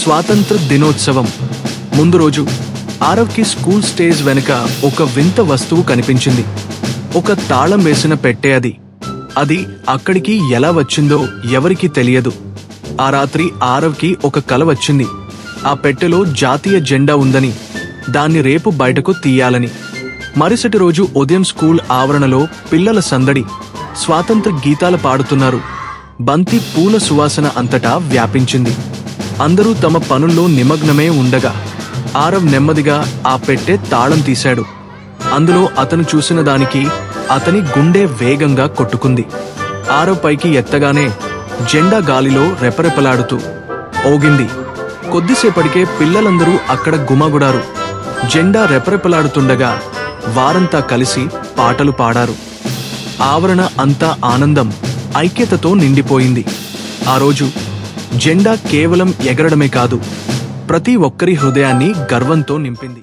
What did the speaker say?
స్వాతంత్ర దినోత్సవం ముందు రోజు ఆరవ్కి స్కూల్ స్టేజ్ వెనుక ఒక వింత వస్తువు కనిపించింది. ఒక తాళం వేసిన పెట్టె అది. అది అక్కడికి ఎలా వచ్చిందో ఎవరికీ తెలియదు. ఆ రాత్రి ఆరవ్కి ఒక కల వచ్చింది. ఆ పెట్టెలో జాతీయ జెండా ఉందని, దాన్ని రేపు బయటకు తీయాలని. మరుసటి రోజు ఉదయం స్కూల్ ఆవరణలో పిల్లల సందడి. స్వాతంత్ర గీతాలు పాడుతున్నారు. బంతి పూల సువాసన అంతటా వ్యాపించింది. అందరూ తమ పనుల్లో నిమగ్నమే ఉండగా ఆరవ్ నెమ్మదిగా ఆ పెట్టె తాళం తీశాడు. అందులో అతను చూసిన దానికి అతని గుండె వేగంగా కొట్టుకుంది. ఆరవ్ పైకి ఎత్తగానే జెండా గాలిలో రెపరెపలాడుతూ ఓగింది. కొద్దిసేపటికే పిల్లలందరూ అక్కడ గుమగుడారు. జెండా రెపరెపలాడుతుండగా వారంతా కలిసి పాటలు పాడారు. ఆవరణ అంతా ఆనందం, ఐక్యతతో నిండిపోయింది. ఆ రోజు జెండా కేవలం ఎగరడమే కాదు, ప్రతి ఒక్కరి హృదయాన్ని గర్వంతో నింపింది.